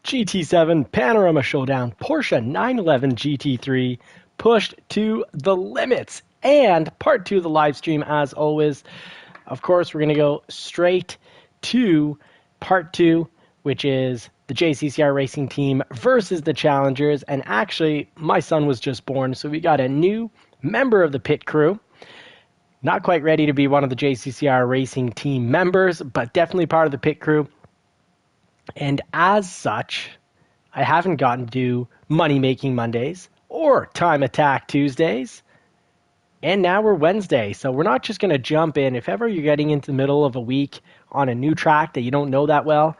GT7 Panorama Showdown Porsche 911 GT3 pushed to the limits. And part 2 of the live stream, as always. Of course, we're going to go straight to part 2, which is the JCCR racing team versus the challengers. And actually, my son was just born, so we got a new member of the pit crew. Not quite ready to be one of the JCCR racing team members, but definitely part of the pit crew. And as such, I haven't gotten to do Money Making Mondays or Time Attack Tuesdays. And now we're Wednesday, so we're not just going to jump in. If ever you're getting into the middle of a week on a new track that you don't know that well,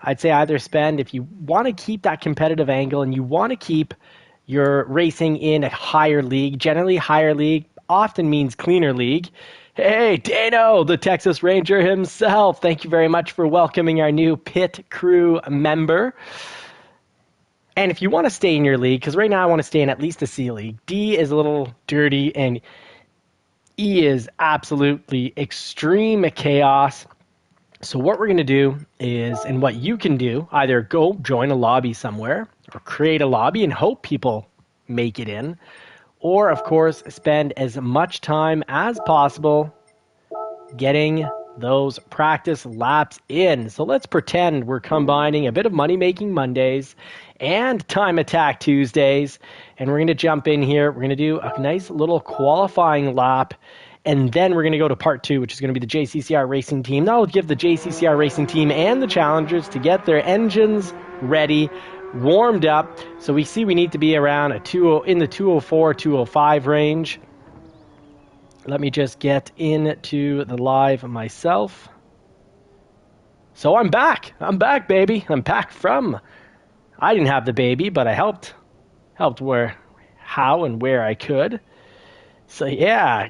I'd say either spend, if you want to keep that competitive angle and you want to keep your racing in a higher league, generally higher league often means cleaner league. Hey, Dano, the Texas Ranger himself. Thank you very much for welcoming our new pit crew member. And if you want to stay in your league, because right now I want to stay in at least a C league. D is a little dirty, and E is absolutely extreme chaos. So what we're going to do is, and what you can do, either go join a lobby somewhere, or create a lobby and hope people make it in, or, of course, spend as much time as possible getting those practice laps in. So let's pretend we're combining a bit of Money Making Mondays and Time Attack Tuesdays. And we're going to jump in here. We're going to do a nice little qualifying lap. And then we're going to go to part 2, which is going to be the JCCR racing team. That will give the JCCR racing team and the challengers to get their engines ready, warmed up. So we see we need to be around in the 204, 205 range. Let me just get into the live myself. So I'm back. I'm back, baby. I'm back from. I didn't have the baby, but I helped how and where I could. So yeah,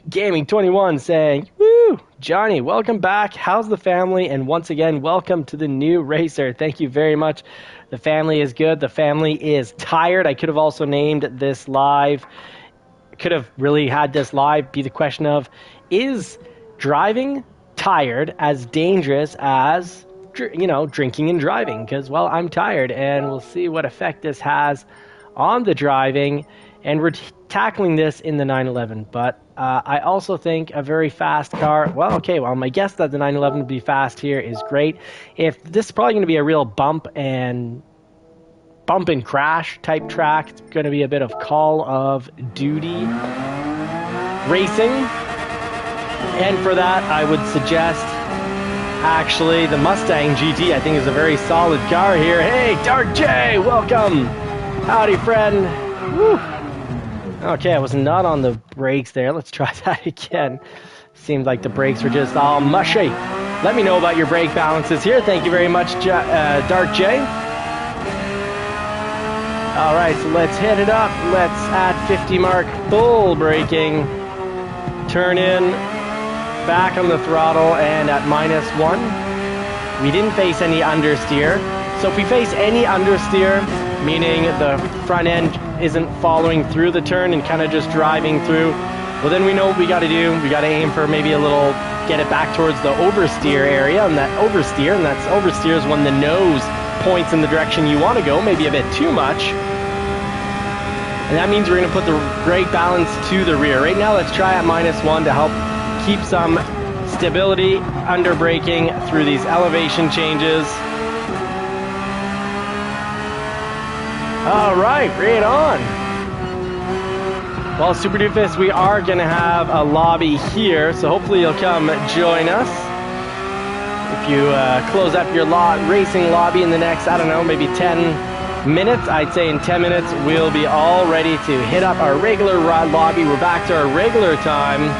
Gaming 21 saying, woo, Johnny, welcome back. How's the family? And once again, welcome to the new racer. Thank you very much. The family is good. The family is tired. I could have also named this live. Could have really had this live be the question of, is driving tired as dangerous as, drinking and driving? Because, well, I'm tired, and we'll see what effect this has on the driving. And we're tackling this in the 911, but I also think a very fast car, my guess that the 911 would be fast here is great. If this is probably going to be a real bump and crash type track, it's going to be a bit of Call of Duty racing. And for that, I would suggest actually the Mustang GT. I think is a very solid car here. Hey, Dark J, welcome. Howdy, friend. Woo. Okay, I was not on the brakes there. Let's try that again. Seemed like the brakes were just all mushy. Let me know about your brake balances here. Thank you very much, Dark J. All right, so let's hit it up. Let's, at 50 mark, full braking. Turn in, back on the throttle, and at -1. We didn't face any understeer. So if we face any understeer, meaning the front end isn't following through the turn and kind of just driving through, well, then we know what we got to do. We got to aim for maybe a little, get it back towards the oversteer area, and that oversteer is when the nose points in the direction you want to go, maybe a bit too much. And that means we're going to put the brake balance to the rear. Right now, let's try at -1 to help keep some stability under braking through these elevation changes. All right, right on. Well, Super Doofus, we are going to have a lobby here, so hopefully you'll come join us. If you close up your racing lobby in the next, I don't know, maybe 10 minutes, I'd say in 10 minutes, we'll be all ready to hit up our regular lobby. We're back to our regular time.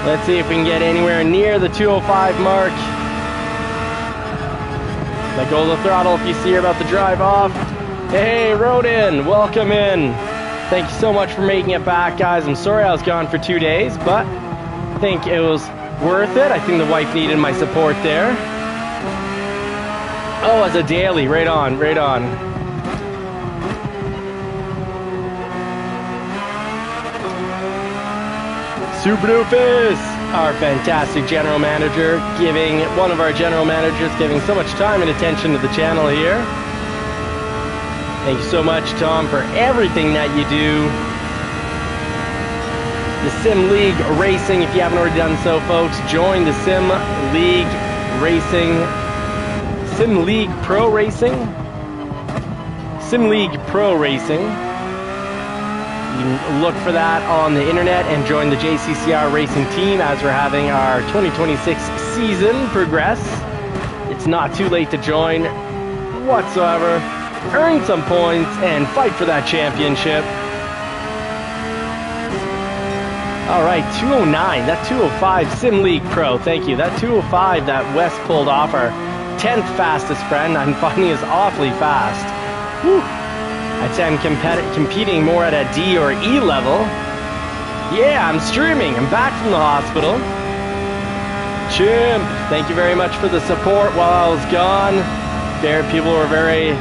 Let's see if we can get anywhere near the 205 mark. Let go of the throttle if you see you're about to drive off. Hey, Rodin, welcome in. Thank you so much for making it back, guys. I'm sorry I was gone for 2 days, but I think it was worth it. I think the wife needed my support there. Oh, as a daily, right on, right on. Super Doofus! Our fantastic general manager, one of our general managers giving so much time and attention to the channel here. Thank you so much, Tom, for everything that you do. The Sim League Racing, if you haven't already done so, folks, join the Sim League Racing. Sim League Pro Racing? Sim League Pro Racing. You can look for that on the internet and join the JCCR racing team as we're having our 2026 season progress. It's not too late to join whatsoever. Earn some points and fight for that championship. All right, 209, that 205 Sim League Pro, thank you. That 205 that Wes pulled off, our 10th fastest friend, I'm finding is awfully fast. Whew. I'd say I'm competing more at a D or E level. Yeah, I'm streaming, I'm back from the hospital. Chimp, thank you very much for the support while I was gone. People were very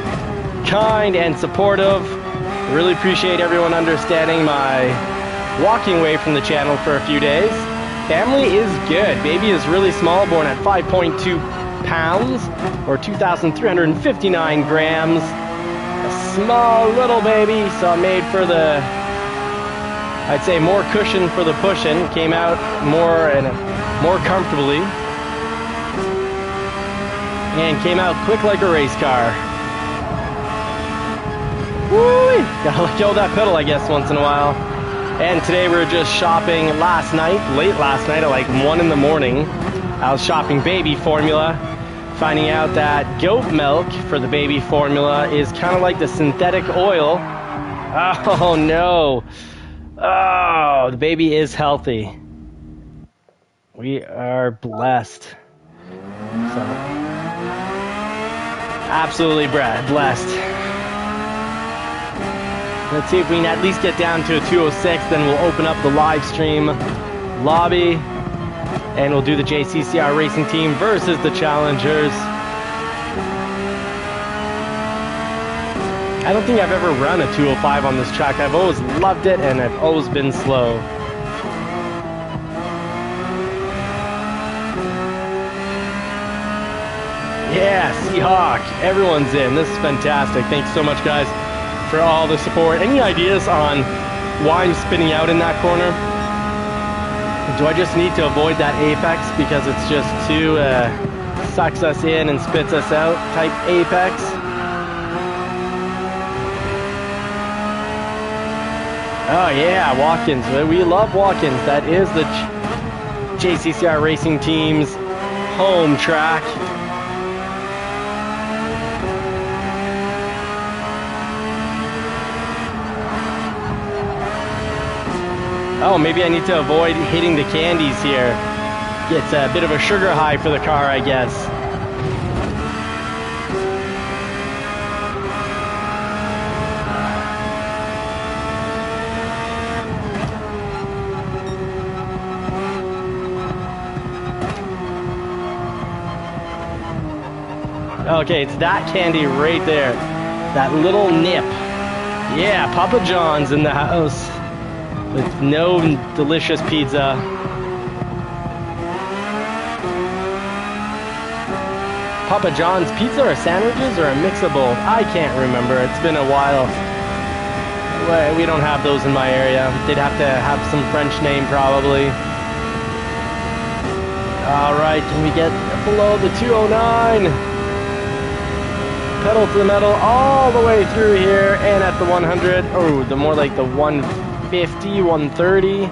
kind and supportive. I really appreciate everyone understanding my walking away from the channel for a few days. Family is good. Baby is really small, born at 5.2 pounds or 2,359 grams. A small little baby, so I made for the, I'd say, more cushion for the pushing. Came out more comfortably and came out quick like a race car. Woo! Gotta let go of that pedal, I guess, once in a while. And today we were just shopping late last night at like 1 in the morning. I was shopping baby formula, finding out that goat milk for the baby formula is kind of like the synthetic oil. Oh no. Oh, the baby is healthy. We are blessed. So, absolutely blessed. Let's see if we can at least get down to a 206, then we'll open up the live stream lobby and we'll do the JCCR racing team versus the challengers. I don't think I've ever run a 205 on this track. I've always loved it and I've always been slow. Yeah, Seahawk, everyone's in. This is fantastic. Thanks so much, guys, for all the support. Any ideas on why I'm spinning out in that corner? Do I just need to avoid that apex because it's just too sucks us in and spits us out type apex? Oh yeah, Watkins. We love Watkins. That is the JCCR racing team's home track. Oh, maybe I need to avoid hitting the candies here. It's a bit of a sugar high for the car, I guess. Okay, it's that candy right there. That little nip. Yeah, Papa John's in the house. With no delicious pizza. Papa John's pizza or sandwiches or a mix of both? I can't remember. It's been a while. We don't have those in my area. They'd have to have some French name probably. Alright, can we get below the 209? Pedal to the metal all the way through here and at the 100. Oh, the more like the 150, 130.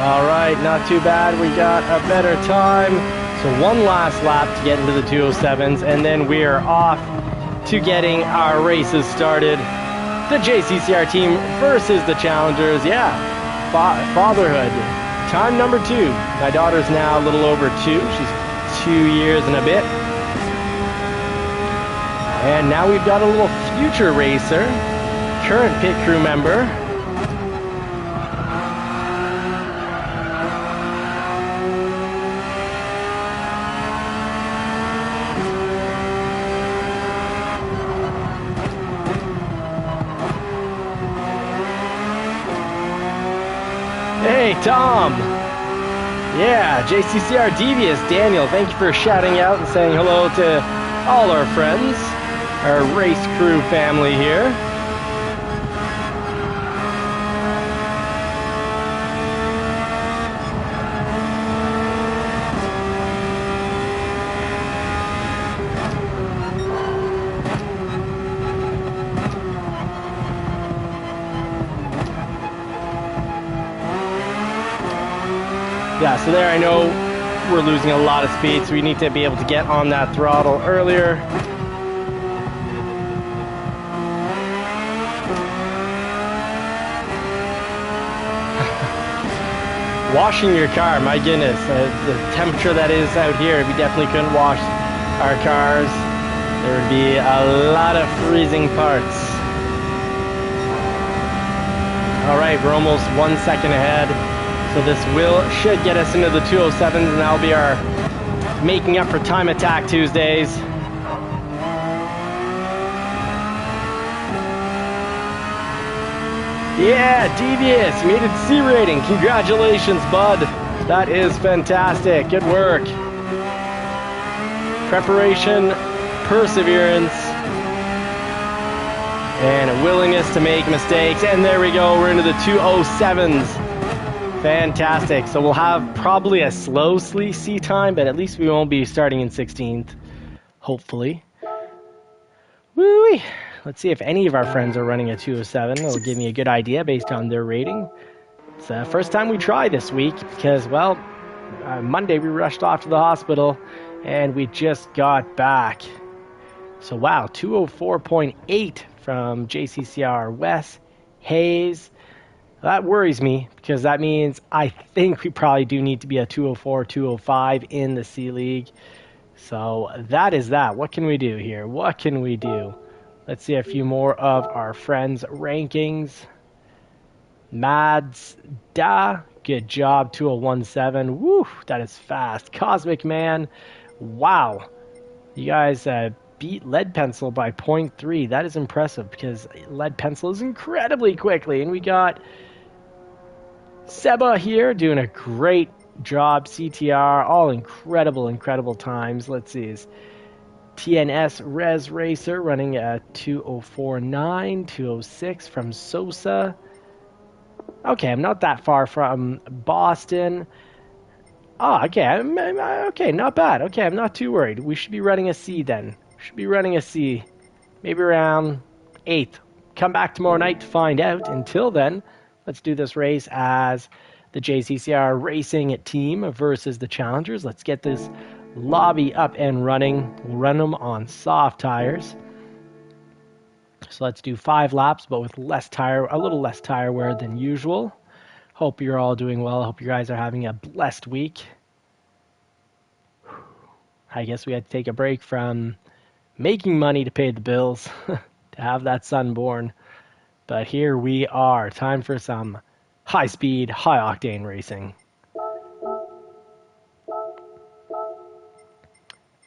Alright, not too bad. We got a better time. So one last lap to get into the 207s, and then we are off to getting our races started. The JCCR team versus the challengers. Yeah, fatherhood. Time number 2. My daughter's now a little over 2. She's 2 years and a bit. And now we've got a little future racer, current pit crew member. right, Tom. Yeah, JCCR Devious, Daniel, thank you for shouting out and saying hello to all our friends, our race crew family here. Yeah, so there I know we're losing a lot of speed, so we need to be able to get on that throttle earlier. Washing your car, my goodness, the temperature that is out here, we definitely couldn't wash our cars. There would be a lot of freezing parts. All right, we're almost 1 second ahead. So this should get us into the 207s, and that'll be our making up for Time Attack Tuesdays. Yeah, Devious, you made it C rating. Congratulations, bud. That is fantastic. Good work. Preparation, perseverance, and a willingness to make mistakes. And there we go, we're into the 207s. Fantastic. So we'll have probably a slow C time, but at least we won't be starting in 16th, hopefully. Woo-wee. Let's see if any of our friends are running a 207. It'll give me a good idea based on their rating. It's the first time we try this week because, well, Monday we rushed off to the hospital and we just got back. So wow, 204.8 from JCCR Wes Hayes. That worries me because that means I think we probably do need to be a 204, 205 in the C League. So that is that. What can we do here? What can we do? Let's see a few more of our friends' rankings. Mads Da, good job, 2017. Woo, that is fast. Cosmic Man, wow. You guys beat Lead Pencil by 0.3. That is impressive because Lead Pencil is incredibly quickly. And we got Seba here doing a great job. CTR, all incredible times. Let's see. Is TNS Res Racer running a 204.9, 206 from Sosa. Okay, I'm not that far from Boston. Oh, okay, okay, not bad. Okay, I'm not too worried. We should be running a C then. Should be running a C. Maybe around 8th. Come back tomorrow night to find out. Until then, let's do this race as the JCCR Racing team versus the Challengers. Let's get this lobby up and running. We'll run them on soft tires. So let's do 5 laps, but with a little less tire wear than usual. Hope you're all doing well. Hope you guys are having a blessed week. I guess we had to take a break from making money to pay the bills to have that son born. But here we are. Time for some high-speed, high-octane racing.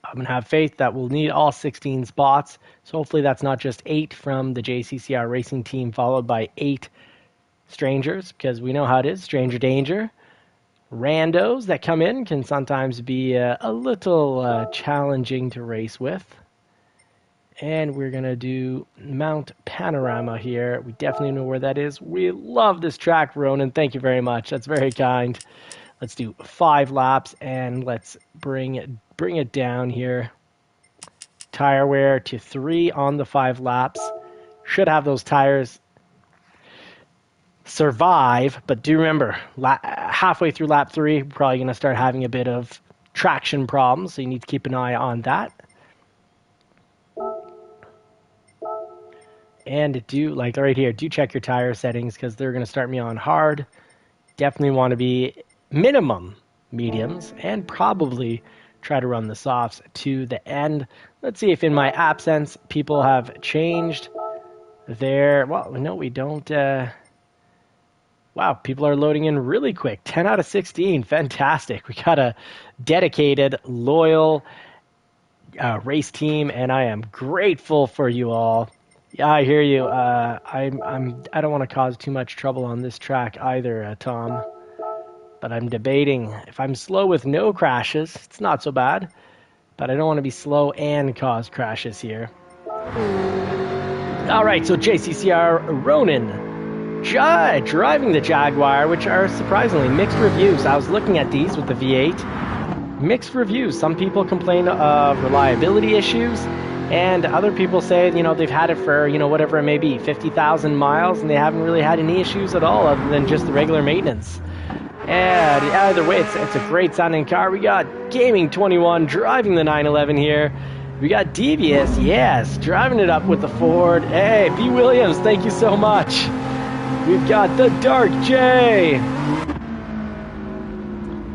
I'm going to have faith that we'll need all 16 spots. So hopefully that's not just 8 from the JCCR racing team followed by 8 strangers, because we know how it is, stranger danger. Randos that come in can sometimes be a little challenging to race with. And we're going to do Mount Panorama here. We definitely know where that is. We love this track, Ronan. Thank you very much. That's very kind. Let's do 5 laps and let's bring it down here. Tire wear to 3 on the 5 laps. Should have those tires survive, but do remember, halfway through lap 3, we're probably going to start having a bit of traction problems, so you need to keep an eye on that. And do, like right here, do check your tire settings because they're going to start me on hard. Definitely want to be minimum mediums and probably try to run the softs to the end. Let's see if in my absence people have changed their, well, no, we don't. Wow, people are loading in really quick. 10 out of 16. Fantastic. We got a dedicated, loyal race team, and I am grateful for you all. Yeah, I hear you. I don't want to cause too much trouble on this track either, Tom. but I'm debating if I'm slow with no crashes, it's not so bad, but I don't want to be slow and cause crashes here. All right, so JCCR Ronin driving the Jaguar, which are surprisingly mixed reviews. I was looking at these with the V8. Mixed reviews. Some people complain of reliability issues, and other people say, you know, they've had it for, you know, whatever it may be, 50,000 miles, and they haven't really had any issues at all other than just the regular maintenance. And either way, it's a great sounding car. We got Gaming 21 driving the 911 here. We got Devious, yes, driving it up with the Ford. Hey, B. Williams, thank you so much. We've got the Dark J.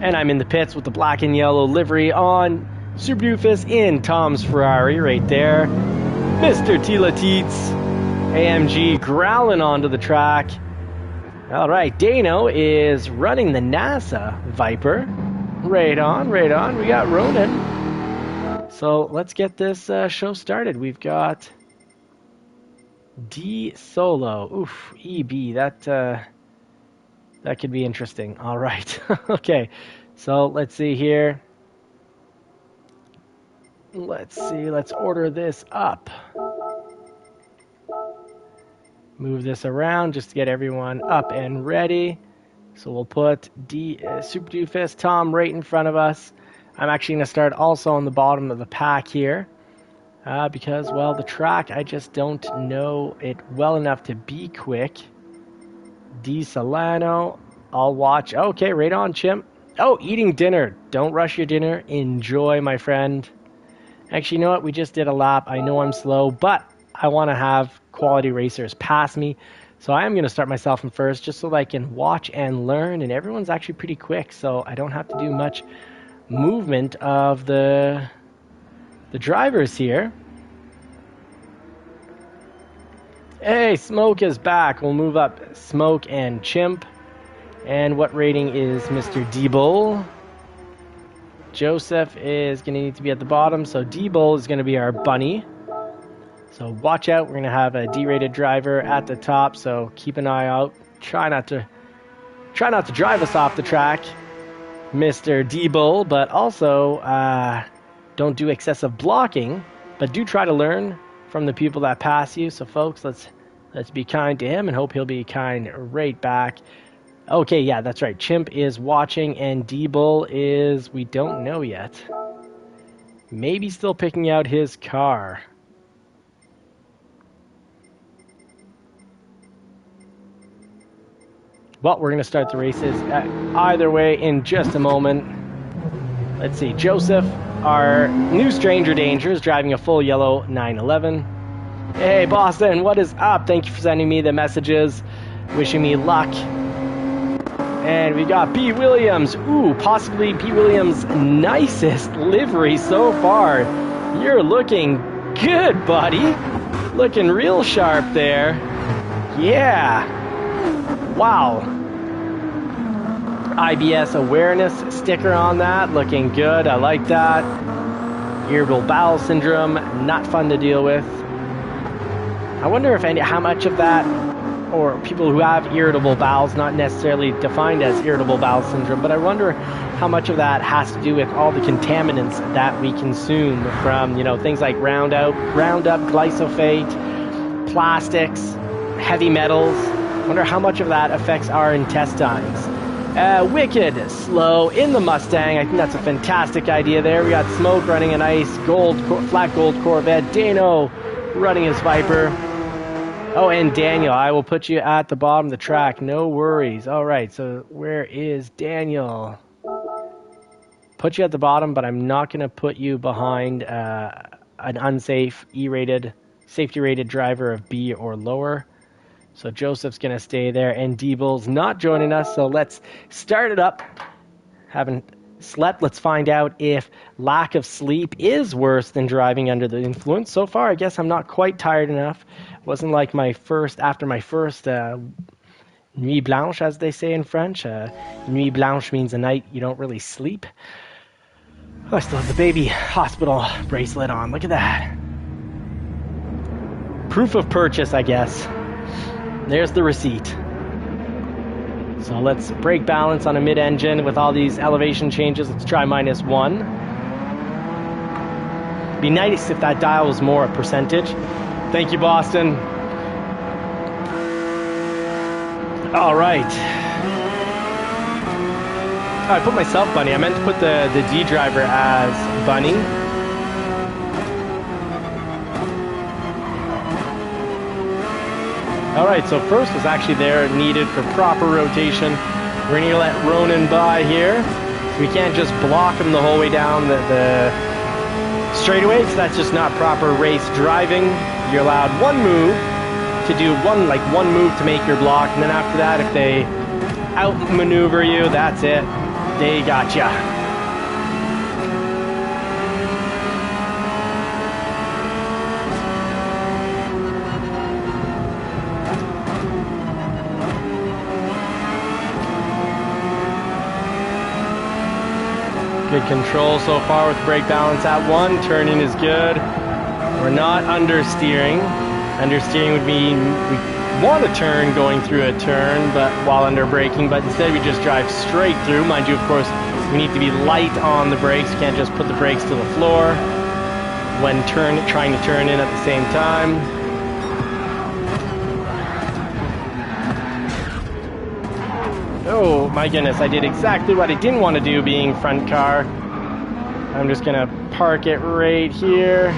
And I'm in the pits with the black and yellow livery on. Super Doofus in Tom's Ferrari right there. Mr. Tila Teets. AMG growling onto the track. All right, Dano is running the NASA Viper. Right on, right on. We got Ronin. So let's get this show started. We've got D Solo. Oof, EB. That could be interesting. All right. Okay. So let's see here. Let's see. Let's order this up. Move this around just to get everyone up and ready. So we'll put Super Doofus, Tom right in front of us. I'm actually going to start also on the bottom of the pack here. Because, well, the track, I just don't know it well enough to be quick. D. Solano, I'll watch. Okay, right on, Chimp. Oh, eating dinner. Don't rush your dinner. Enjoy, my friend. Actually, you know what? We just did a lap. I know I'm slow, but I want to have quality racers pass me. So I am going to start myself in first just so that I can watch and learn. And everyone's actually pretty quick, so I don't have to do much movement of the drivers here. Hey, Smoke is back. We'll move up Smoke and Chimp. And what rating is Mr. D-Bull? Joseph is going to need to be at the bottom, so D-Bull is going to be our bunny. So watch out, we're going to have a D-rated driver at the top, so keep an eye out. Try not to drive us off the track, Mr. D-Bull, but also don't do excessive blocking, but do try to learn from the people that pass you. So folks, let's be kind to him and hope he'll be kind right back. Okay, yeah, that's right. Chimp is watching and D-Bull is, we don't know yet. Maybe still picking out his car. Well, we're going to start the races either way in just a moment. Let's see. Joseph, our new stranger danger, is driving a full yellow 911. Hey, Boston, what is up? Thank you for sending me the messages. Wishing me luck. And we got B. Williams. Ooh, possibly B. Williams' nicest livery so far. You're looking good, buddy. Looking real sharp there. Yeah. Wow. IBS awareness sticker on that. Looking good. I like that. Irritable bowel syndrome. Not fun to deal with. I wonder if how much of that, or people who have irritable bowels, not necessarily defined as irritable bowel syndrome, but I wonder how much of that has to do with all the contaminants that we consume from, you know, things like Roundup, glyphosate, plastics, heavy metals. I wonder how much of that affects our intestines. Wicked slow in the Mustang. I think that's a fantastic idea there. We got Smoke running a nice flat gold Corvette. Dano running his Viper. Oh, and Daniel, I will put you at the bottom of the track. No worries. All right, so where is Daniel? Put you at the bottom, but I'm not going to put you behind an unsafe E-rated, safety-rated driver of B or lower. So Joseph's going to stay there, and D-Bull's not joining us, so let's start it up. Haven't slept. Let's find out if lack of sleep is worse than driving under the influence. So far, I guess I'm not quite tired enough. Wasn't like after my first nuit blanche, as they say in French. Nuit blanche means a night you don't really sleep. Oh, I still have the baby hospital bracelet on. Look at that. Proof of purchase, I guess. There's the receipt. So let's brake balance on a mid-engine with all these elevation changes. Let's try -1. Be nice if that dial was more a percentage. Thank you, Boston. All right. Oh, I put myself Bunny. I meant to put the D driver as Bunny. All right, so first was actually there needed for proper rotation. We're gonna let Ronan by here. We can't just block him the whole way down the straightaway, so that's just not proper race driving. You're allowed one move to do one move to make your block, and then after that, if they outmaneuver you, that's it. They got ya. Good control so far with brake balance at 1. Turning is good. We're not understeering. Understeering would mean we want to turn going through a turn, but while under braking, but instead we just drive straight through. Mind you, of course, we need to be light on the brakes. You can't just put the brakes to the floor when trying to turn in at the same time. Oh my goodness, I did exactly what I didn't want to do being front car. I'm just gonna park it right here.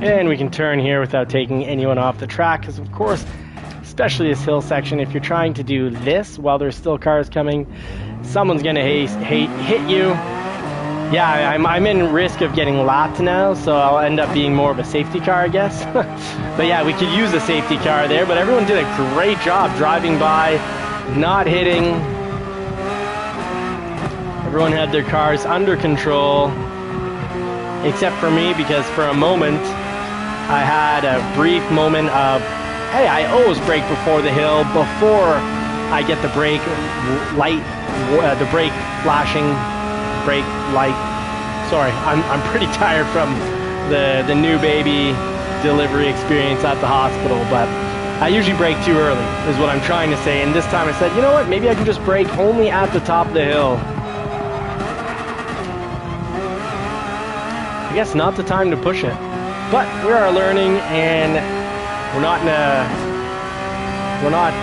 And we can turn here without taking anyone off the track, because of course, especially this hill section, if you're trying to do this while there's still cars coming, someone's gonna hit you. Yeah, I'm in risk of getting lapped now, so I'll end up being more of a safety car, I guess. But yeah, we could use a safety car there, but everyone did a great job driving by, not hitting. Everyone had their cars under control, except for me, because for a moment, I had a brief moment of, hey, I always brake before the hill, before I get the brake light, the brake flashing, brake light. Sorry, I'm pretty tired from the new baby delivery experience at the hospital, but I usually brake too early, is what I'm trying to say. And this time I said, you know what, maybe I can just brake only at the top of the hill. I guess not the time to push it. But we are learning, and we're not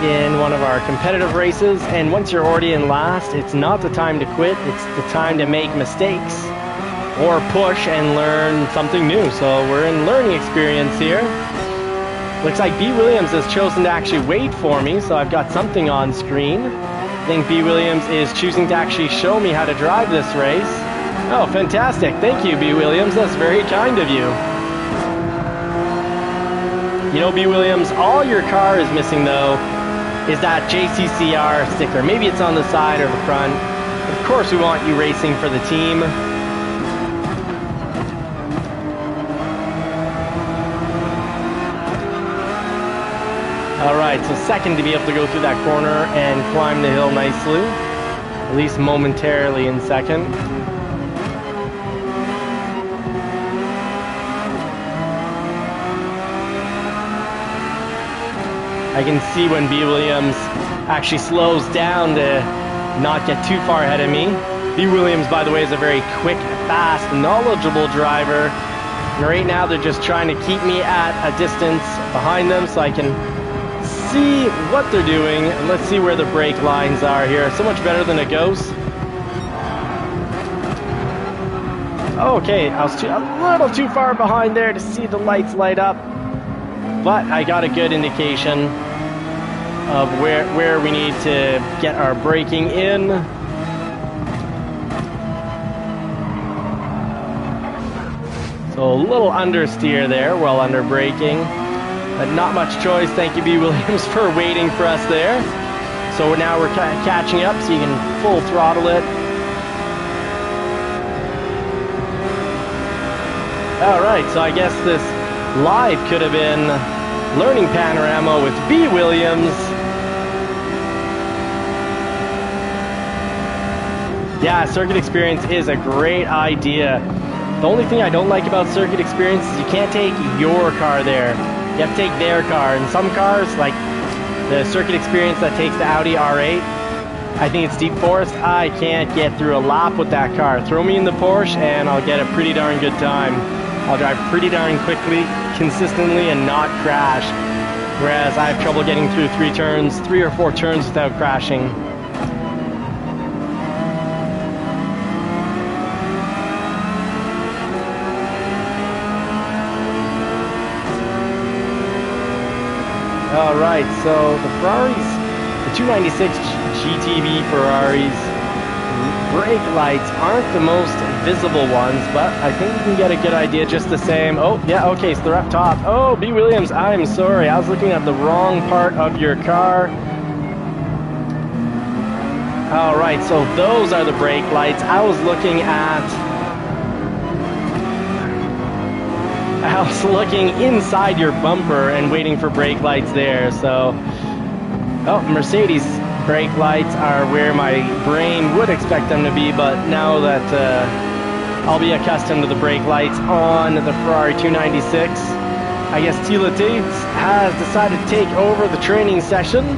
in one of our competitive races, and once you're already in last, it's not the time to quit, it's the time to make mistakes or push and learn something new. So we're in learning experience here. Looks like B. Williams has chosen to actually wait for me, so I've got something on screen. I think B. Williams is choosing to actually show me how to drive this race. Oh, fantastic. Thank you, B. Williams. That's very kind of you. You know, B. Williams, all your car is missing, though, is that JCCR sticker. Maybe it's on the side or the front. But of course, we want you racing for the team. All right, so second to be able to go through that corner and climb the hill nicely, at least momentarily in second. I can see when B. Williams actually slows down to not get too far ahead of me. B. Williams, by the way, is a very quick, fast, knowledgeable driver. And right now they're just trying to keep me at a distance behind them so I can see what they're doing. And let's see where the brake lines are here. So much better than a ghost. Okay, I was a little too far behind there to see the lights light up. But I got a good indication of where we need to get our braking in. So a little understeer there while under braking, but not much choice. Thank you, B. Williams, for waiting for us there. So now we're catching up, so you can full throttle it. All right, so I guess this live could have been learning Panorama with B. Williams. Yeah, circuit experience is a great idea. The only thing I don't like about circuit experience is you can't take your car there. You have to take their car. And some cars, like the circuit experience that takes the Audi R8, I think it's Deep Forest, I can't get through a lap with that car. Throw me in the Porsche and I'll get a pretty darn good time. I'll drive pretty darn quickly, consistently, and not crash. Whereas I have trouble getting through 3 or 4 turns without crashing. Alright, so the Ferraris, the 296 GTB Ferraris, brake lights aren't the most visible ones, but I think you can get a good idea just the same. Oh, yeah, okay, so they're up top. Oh, B. Williams, I'm sorry, I was looking at the wrong part of your car. Alright, so those are the brake lights. I was looking inside your bumper and waiting for brake lights there. So, oh, Mercedes brake lights are where my brain would expect them to be, but now that I'll be accustomed to the brake lights on the Ferrari 296, I guess Tila Tates has decided to take over the training session.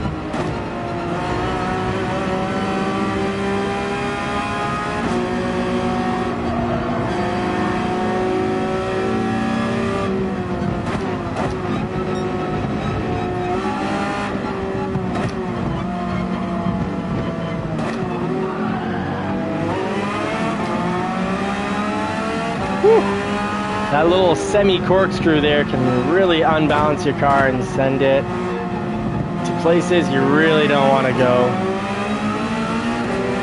That little semi-corkscrew there can really unbalance your car and send it to places you really don't want to go.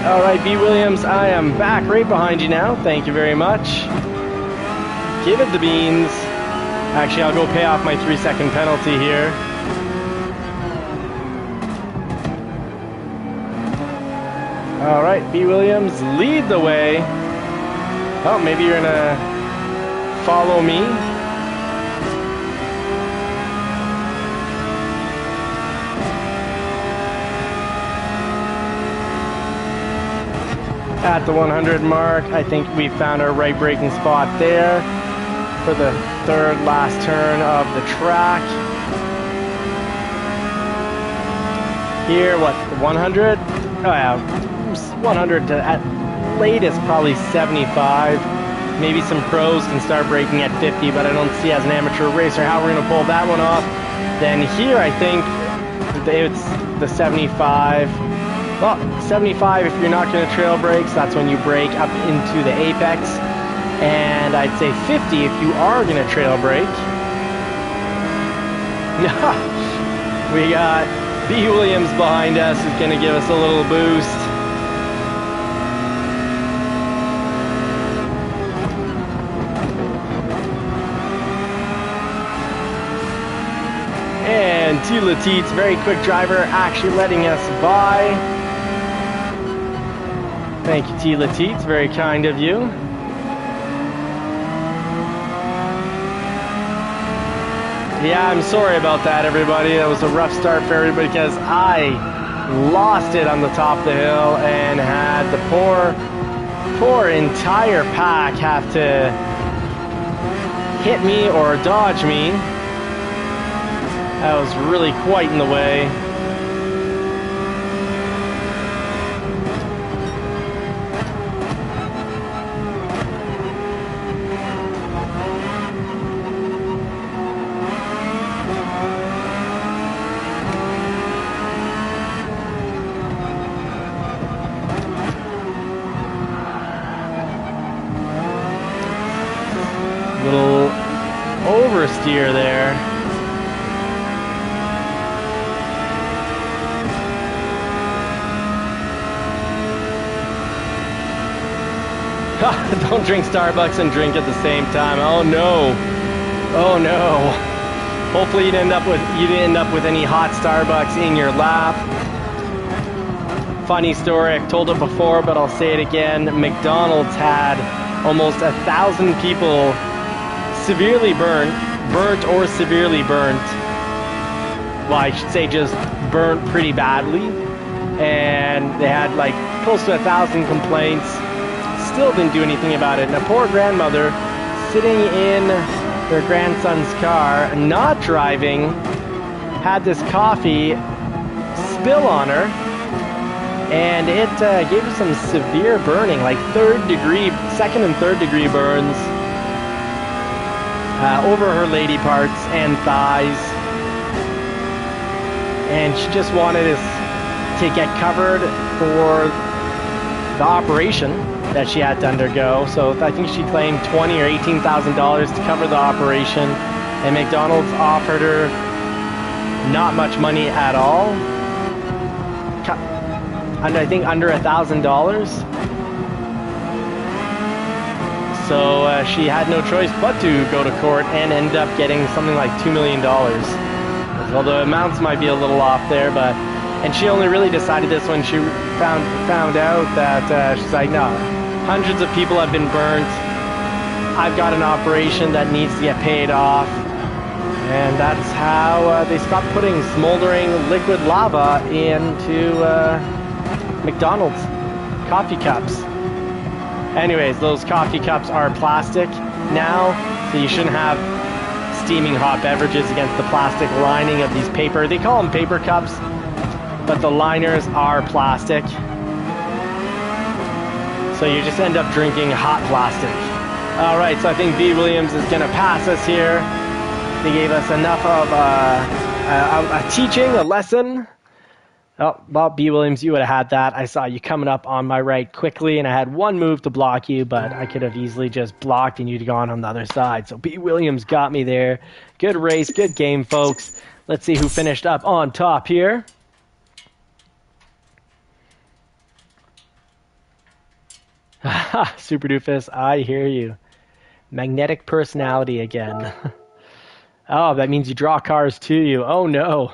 Alright, B. Williams, I am back right behind you now. Thank you very much. Give it the beans. Actually, I'll go pay off my 3-second penalty here. Alright, B. Williams, lead the way. Oh, maybe you're gonna follow me. At the 100 mark, I think we found our right braking spot there for the third last turn of the track. Here, what, the 100? Oh yeah, 100 to at latest probably 75. Maybe some pros can start braking at 50, but I don't see as an amateur racer how we're going to pull that one off. Then here I think it's the 75. Well, 75 if you're not going to trail brake, so that's when you brake up into the apex. And I'd say 50 if you are going to trail brake. We got B. Williams behind us who's going to give us a little boost. And Tila Teets, very quick driver, actually letting us by. Thank you, Tila Teets, very kind of you. Yeah, I'm sorry about that, everybody. That was a rough start for everybody because I lost it on the top of the hill and had the poor entire pack have to hit me or dodge me. That was really quite in the way. Little oversteer there. Don't drink Starbucks and drink at the same time. Oh no. Oh no. Hopefully you didn't end up with any hot Starbucks in your lap. Funny story, I've told it before, but I'll say it again. McDonald's had almost 1,000 people severely burnt or severely burnt. Well, I should say just burnt pretty badly. And they had like close to 1,000 complaints. Still didn't do anything about it. And a poor grandmother sitting in their grandson's car, not driving, had this coffee spill on her, and it gave her some severe burning, like second and third degree burns over her lady parts and thighs. And she just wanted to get covered for the operation that she had to undergo. So I think she claimed $20,000 or $18,000 to cover the operation, and McDonald's offered her not much money at all. I think under $1,000. So she had no choice but to go to court and ended up getting something like $2 million. Although amounts might be a little off there, and she only really decided this when she found out that she's like, no, hundreds of people have been burnt. I've got an operation that needs to get paid off. And that's how they stopped putting smoldering liquid lava into McDonald's coffee cups. Anyways, those coffee cups are plastic now, so you shouldn't have steaming hot beverages against the plastic lining of these paper. They call them paper cups, but the liners are plastic. So you just end up drinking hot plastic. All right, so I think B. Williams is going to pass us here. They gave us enough of a teaching, a lesson. Oh, well, B. Williams, you would have had that. I saw you coming up on my right quickly, and I had one move to block you, but I could have easily just blocked and you'd have gone on the other side. So B. Williams got me there. Good race, good game, folks. Let's see who finished up on top here. Super Doofus, I hear you. Magnetic personality again. Oh, that means you draw cars to you. Oh, no.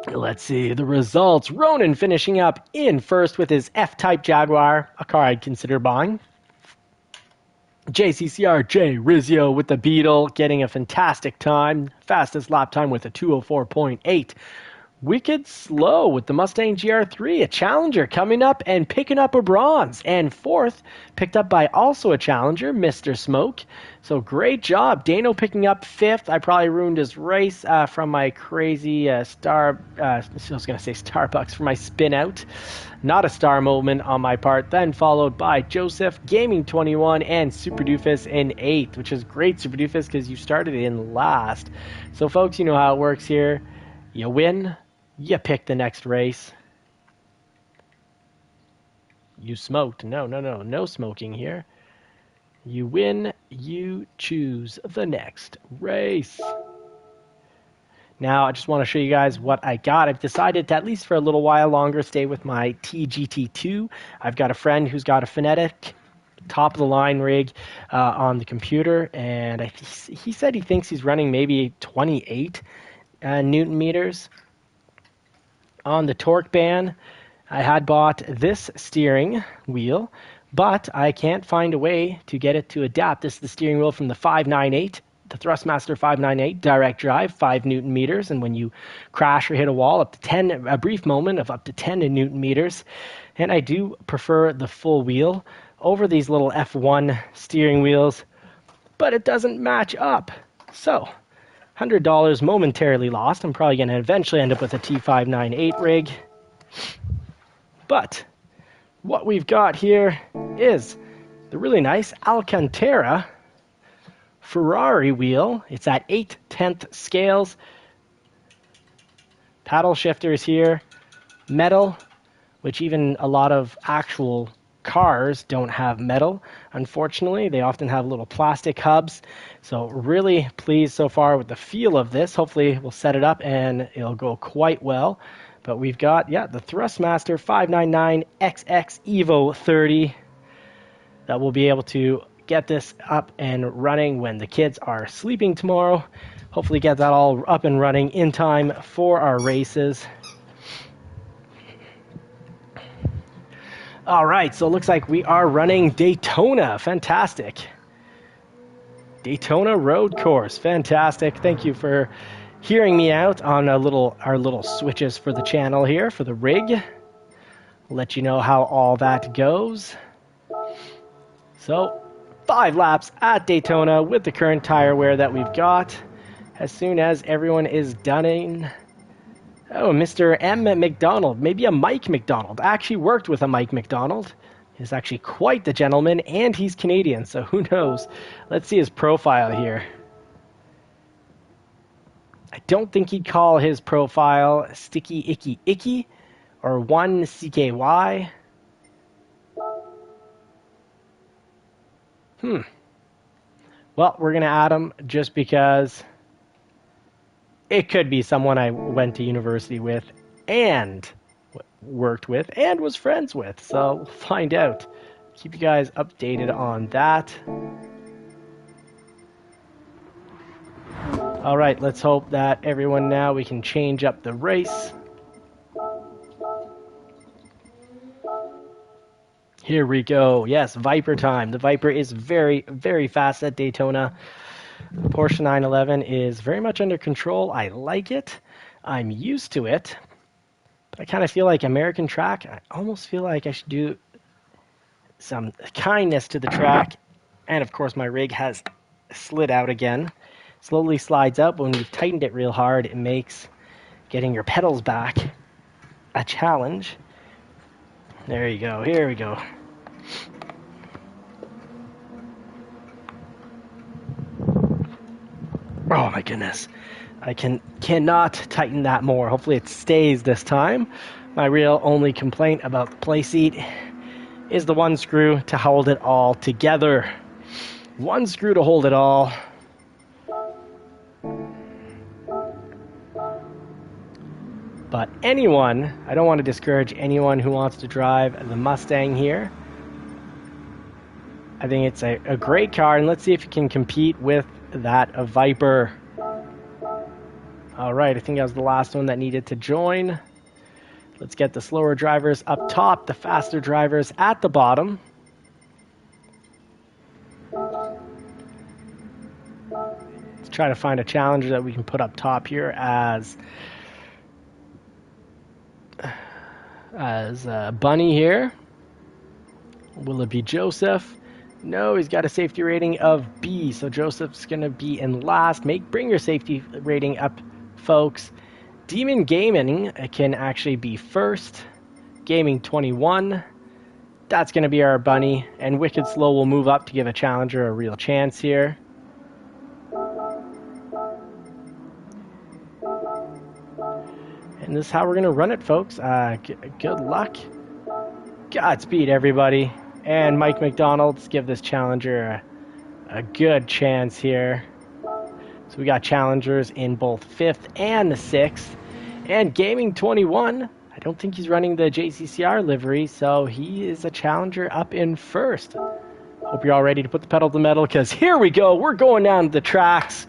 Let's see the results. Ronan finishing up in first with his F-Type Jaguar, a car I'd consider buying. JCCR Jay Rizzio with the Beetle, getting a fantastic time. Fastest lap time with a 2:04.8. Wicked Slow with the Mustang GR3, a challenger coming up and picking up a bronze. And fourth, picked up by also a challenger, Mr. Smoke. So great job. Dano picking up fifth. I probably ruined his race from my crazy I was going to say Starbucks for my spin out. Not a star moment on my part. Then followed by Joseph, Gaming 21, and Super Doofus in eighth, which is great, Super Doofus, because you started in last. So folks, you know how it works here. You win. You pick the next race. You smoked. No smoking here. You win, you choose the next race. Now, I just want to show you guys what I got. I've decided to, at least for a little while longer, stay with my TGT2. I've got a friend who's got a Phonetic top-of-the-line rig on the computer, and he said he thinks he's running maybe 28 Newton meters. On the torque band, I had bought this steering wheel, but I can't find a way to get it to adapt. This is the steering wheel from the 598, the Thrustmaster 598 direct drive, 5 Newton meters, and when you crash or hit a wall, up to 10, a brief moment of up to 10 Newton meters. And I do prefer the full wheel over these little F1 steering wheels, but it doesn't match up. So $100 momentarily lost. I'm probably going to eventually end up with a T598 rig. But what we've got here is the really nice Alcantara Ferrari wheel. It's at 8/10 scales. Paddle shifters here. Metal, which even a lot of actual cars don't have metal, unfortunately. They often have little plastic hubs. So really pleased so far with the feel of this. Hopefully we'll set it up and it'll go quite well. But we've got, the Thrustmaster 599 XX Evo 30 that will be able to get this up and running when the kids are sleeping tomorrow. Hopefully get that all up and running in time for our races. All right, so it looks like we are running Daytona. Fantastic. Daytona Road Course. Fantastic. Thank you for hearing me out on our little switches for the channel here for the rig. I'll let you know how all that goes. So 5 laps at Daytona with the current tire wear that we've got. As soon as everyone is done in. Oh, Mr. M. McDonald, maybe a Mike McDonald. I actually worked with a Mike McDonald. He's actually quite the gentleman, and he's Canadian, so who knows? Let's see his profile here. I don't think he'd call his profile Sticky Icky Icky or 1CKY. Well, we're going to add him just because it could be someone I went to university with and worked with and was friends with. So we'll find out. Keep you guys updated on that. All right, let's hope that everyone now we can change up the race. Here we go. Yes, Viper time. The Viper is very, very fast at Daytona. The Porsche 911 is very much under control. I like it. I'm used to it. But I kind of feel like American track, I almost feel like I should do some kindness to the track. And of course, my rig has slid out again. Slowly slides up. When you've tightened it real hard, it makes getting your pedals back a challenge. There you go. Here we go. Oh my goodness. I cannot tighten that more. Hopefully it stays this time. My real only complaint about the play seat is the one screw to hold it all together. One screw to hold it all. But anyone, I don't want to discourage anyone who wants to drive the Mustang here. I think it's a great car, and let's see if it can compete with that of Viper. All right, I think that was the last one that needed to join. Let's get the slower drivers up top, the faster drivers at the bottom. Let's try to find a challenger that we can put up top here as Bunny here. Will it be Joseph? No, he's got a safety rating of B, so Joseph's going to be in last. Bring your safety rating up, folks. Demon Gaming can actually be first. Gaming 21. That's going to be our Bunny. And Wicked Slow will move up to give a challenger a real chance here. And this is how we're going to run it, folks. Good luck. Godspeed, everybody. And Mike McDonald's give this challenger a good chance here. So we got challengers in both 5th and the 6th. And Gaming 21, I don't think he's running the JCCR livery, so he is a challenger up in 1st. Hope you're all ready to put the pedal to the metal, because here we go. We're going down to the tracks.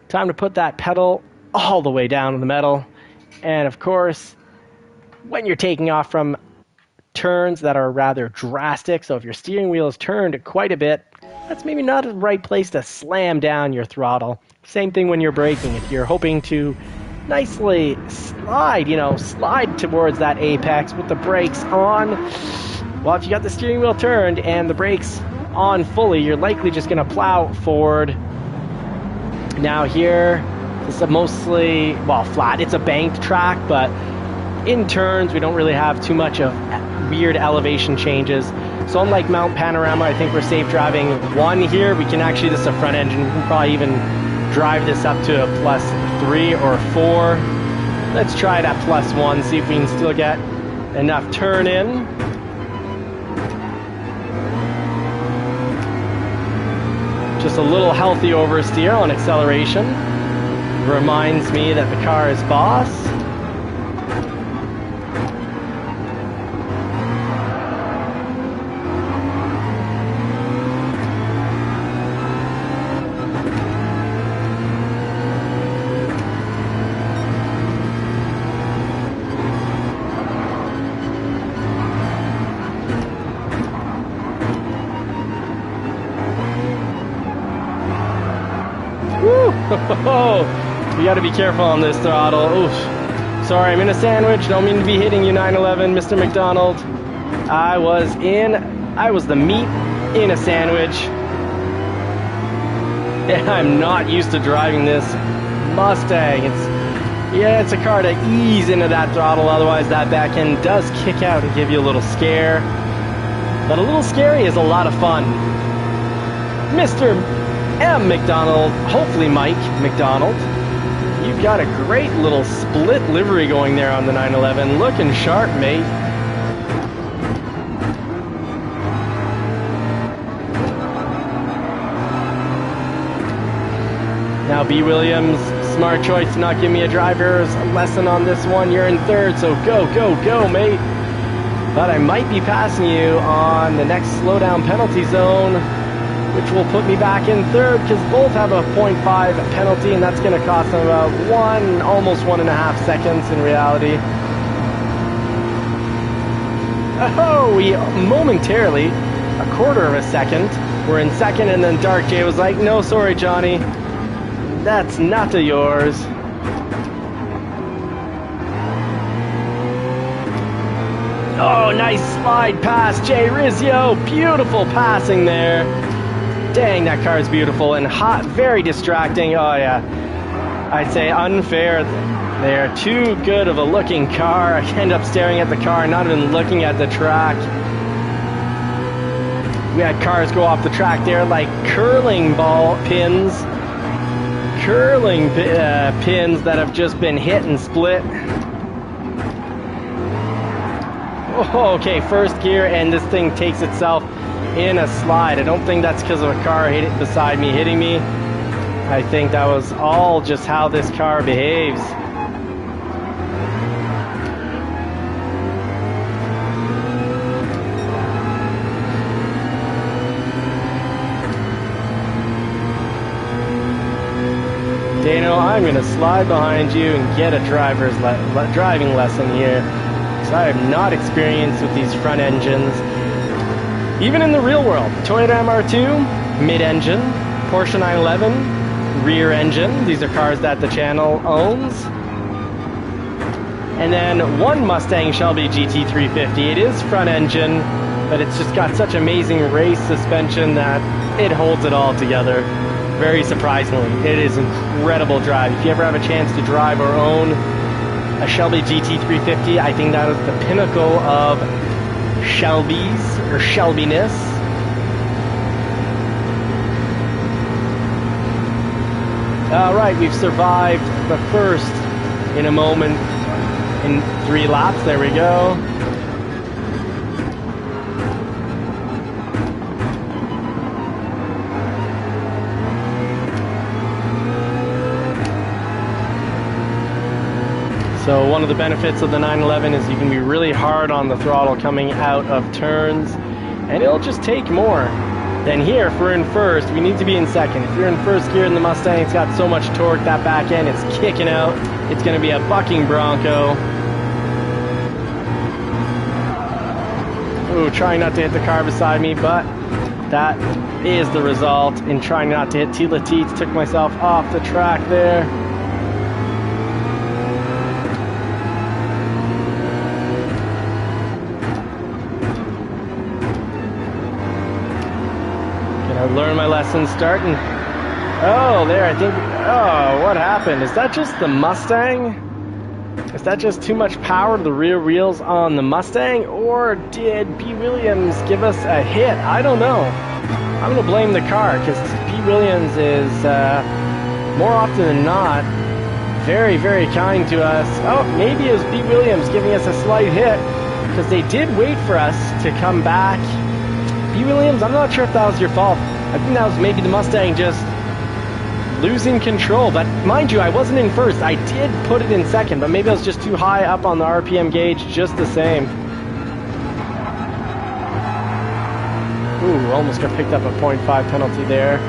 Time to put that pedal all the way down to the metal. And of course, when you're taking off from turns that are rather drastic, so if your steering wheel is turned quite a bit, that's maybe not the right place to slam down your throttle. Same thing when you're braking. If you're hoping to nicely slide towards that apex with the brakes on, well, if you got the steering wheel turned and the brakes on fully, you're likely just going to plow forward. Now here, this is mostly, well, flat. It's a banked track, but in turns, we don't really have too much of weird elevation changes. So unlike Mount Panorama, I think we're safe driving 1 here. We can actually, this is a front engine, we can probably even drive this up to a +3 or 4. Let's try it at +1, see if we can still get enough turn in. Just a little healthy oversteer on acceleration. Reminds me that the car is boss. Woo! Oh, you got to be careful on this throttle. Oof. Sorry, I'm in a sandwich. Don't mean to be hitting you, 911, Mr. McDonald. I was the meat in a sandwich. And I'm not used to driving this Mustang. It's a car to ease into that throttle, otherwise that back end does kick out and give you a little scare. But a little scary is a lot of fun. Mr. M. McDonald, hopefully Mike McDonald, you've got a great little split livery going there on the 911. Looking sharp, mate. Now B. Williams, smart choice to not give me a driver's lesson on this one. You're in third, so go, mate. But I might be passing you on the next slowdown penalty zone, which will put me back in third, because both have a 0.5 penalty, and that's going to cost them about almost 1.5 seconds in reality. Oh, we momentarily, a quarter of a second, we're in second, and then Dark J was like, no, sorry, Johnny. That's not yours. Oh, nice slide pass, Jay Rizzio. Beautiful passing there. Dang, that car is beautiful and hot, very distracting. Oh, yeah. I'd say unfair. They are too good of a looking car. I end up staring at the car, not even looking at the track. We had cars go off the track there like curling ball pins. Curling pins that have just been hit and split. Oh, okay, first gear, and this thing takes itself in a slide. I don't think that's because of a car beside me hitting me. I think that was all just how this car behaves. Dano, I'm going to slide behind you and get a driving lesson here. So I am not experienced with these front engines. Even in the real world, Toyota MR2, mid-engine, Porsche 911, rear engine. These are cars that the channel owns. And then one Mustang Shelby GT350. It is front engine, but it's just got such amazing race suspension that it holds it all together. Very surprisingly, it is incredible drive. If you ever have a chance to drive or own a Shelby GT350, I think that is the pinnacle of Shelby's or Shelbiness. All right, we've survived the first in a moment in 3 laps. There we go. So one of the benefits of the 911 is you can be really hard on the throttle coming out of turns, and it'll just take more. Then here, if we're in first, we need to be in second. If you're in first gear in the Mustang, it's got so much torque, that back end is kicking out. It's going to be a bucking Bronco. Ooh, trying not to hit the car beside me, but that is the result in trying not to hit Tila Teats. Took myself off the track there. Learn my lesson starting. Oh, there, I think. Oh, what happened? Is that just the Mustang? Is that just too much power to the rear wheels on the Mustang? Or did B. Williams give us a hit? I don't know. I'm going to blame the car, because B. Williams is, more often than not, very, very kind to us. Oh, maybe it was B. Williams giving us a slight hit, because they did wait for us to come back. B. Williams, I'm not sure if that was your fault. I think that was maybe the Mustang just losing control. But mind you, I wasn't in first. I did put it in second, but maybe I was just too high up on the RPM gauge just the same. Ooh, almost got picked up a 0.5 penalty there.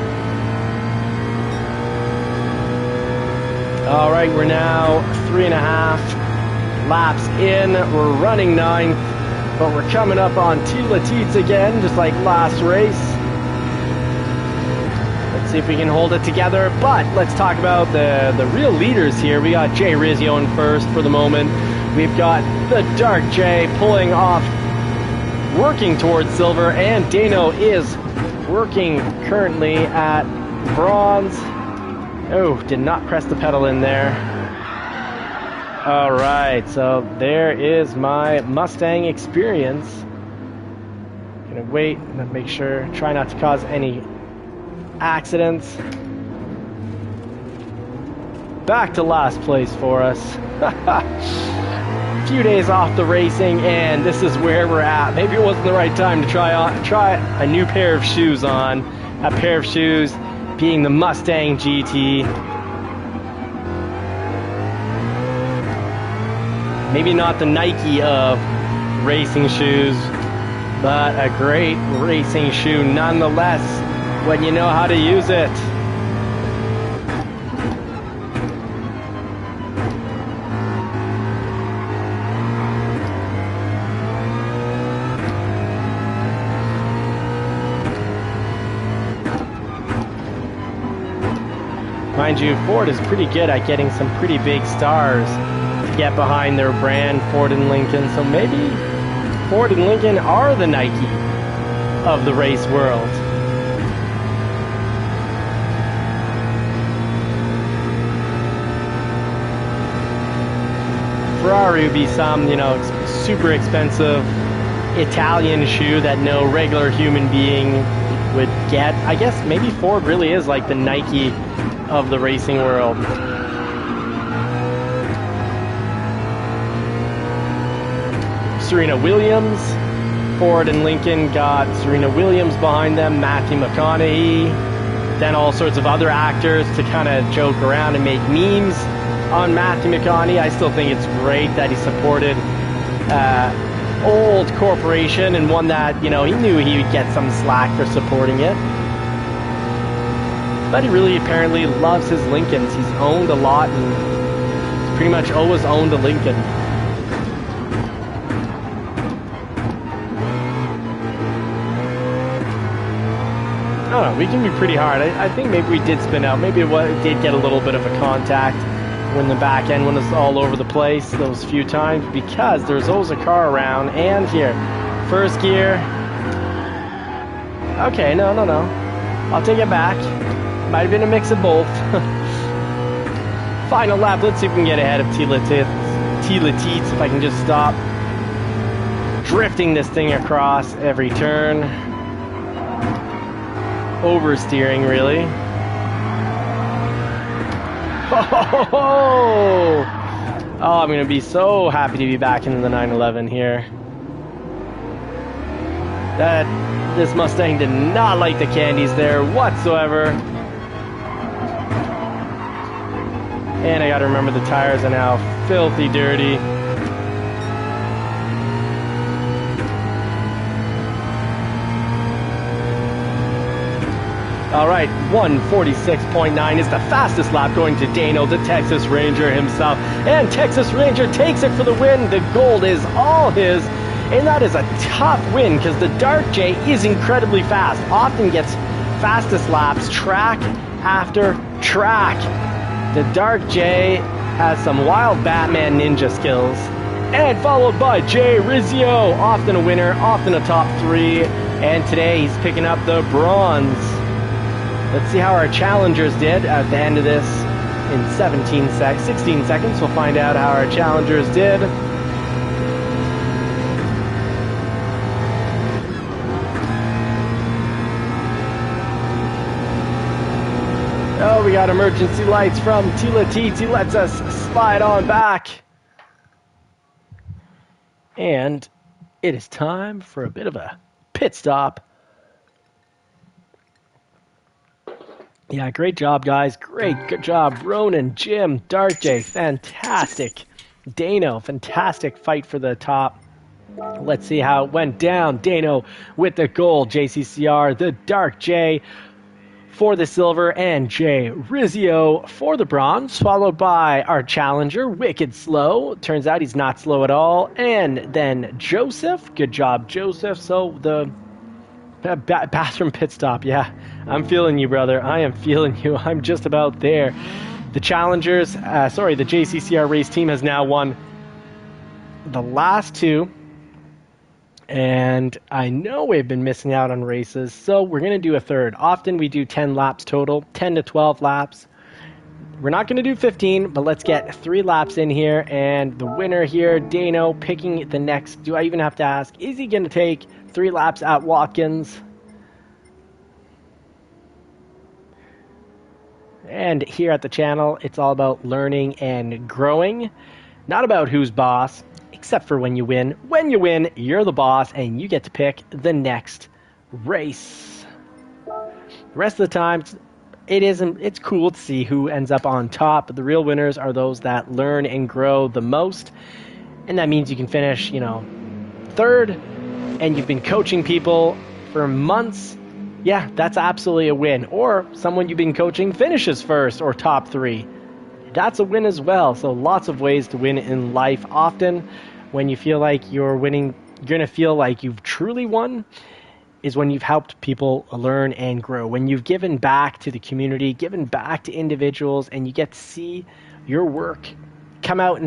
All right, we're now 3.5 laps in. We're running 9th. But we're coming up on Tila Teats again, just like last race. Let's see if we can hold it together. But let's talk about the real leaders here. We got Jay Rizio in first for the moment. We've got the Dark J pulling off, working towards silver, and Dano is working currently at bronze. Oh, did not press the pedal in there. All right, so there is my Mustang experience. Gonna wait and make sure, try not to cause any accidents. Back to last place for us. Few days off the racing, and this is where we're at. Maybe it wasn't the right time to try a new pair of shoes on. A pair of shoes being the Mustang GT. Maybe not the Nike of racing shoes, but a great racing shoe nonetheless when you know how to use it. Mind you, Ford is pretty good at getting some pretty big stars to get behind their brand, Ford and Lincoln. So maybe Ford and Lincoln are the Nike of the race world. Ferrari would be some, you know, super expensive Italian shoe that no regular human being would get. I guess maybe Ford really is like the Nike of the racing world. Serena Williams, Ford and Lincoln got Serena Williams behind them, Matthew McConaughey, then all sorts of other actors to kind of joke around and make memes on Matthew McConaughey. I still think it's great that he supported old corporation, and one that, you know, he knew he would get some slack for supporting it. But he really apparently loves his Lincolns. He's owned a lot and he's pretty much always owned a Lincoln. I don't know, we can be pretty hard. I think maybe we did spin out. Maybe it did get a little bit of a contact when the back end was all over the place those few times, because there's always a car around. And here, first gear. Okay, no. I'll take it back. Might have been a mix of both. Final lap. Let's see if we can get ahead of Tila Teets. If I can just stop drifting this thing across every turn. Oversteering, really. Oh, I'm going to be so happy to be back in the 911 here. This Mustang did not like the candies there whatsoever. And I gotta remember the tires are now filthy dirty. Alright, 1:46.9 is the fastest lap, going to Dano, the Texas Ranger himself. And Texas Ranger takes it for the win. The gold is all his. And that is a tough win, because the Dark J is incredibly fast. Often gets fastest laps track after track. The Dark J has some wild Batman ninja skills. And followed by Jay Rizio, often a winner, often a top 3. And today he's picking up the bronze. Let's see how our challengers did at the end of this in 16 seconds. We'll find out how our challengers did. Oh, we got emergency lights from Tila Teets. He lets us slide on back. And it is time for a bit of a pit stop. Yeah, great job, guys. Good job. Ronan, Jim, Dark J, fantastic. Dano, fantastic fight for the top. Let's see how it went down. Dano with the gold. JCCR, the Dark J for the silver, and Jay Rizio for the bronze, followed by our challenger, Wicked Slow. Turns out he's not slow at all. And then Joseph. Good job, Joseph. So the Bathroom pit stop, yeah. I'm feeling you, brother. I am feeling you. I'm just about there. The Challengers, the JCCR race team has now won the last two. And I know we've been missing out on races, so we're going to do a third. Often we do 10 laps total, 10 to 12 laps. We're not going to do 15, but let's get 3 laps in here. And the winner here, Dano, picking the next. Do I even have to ask? Is he going to take 3 laps at Watkins? And here at the channel, it's all about learning and growing. Not about who's boss, except for when you win. When you win, you're the boss, and you get to pick the next race. The rest of the time, it's cool to see who ends up on top, but the real winners are those that learn and grow the most. And that means you can finish, third, and you've been coaching people for months. Yeah, that's absolutely a win. Or someone you've been coaching finishes first or top 3. That's a win as well. So lots of ways to win in life. Often when you feel like you're winning, you're going to feel like you've truly won is when you've helped people learn and grow. When you've given back to the community, given back to individuals, and you get to see your work come out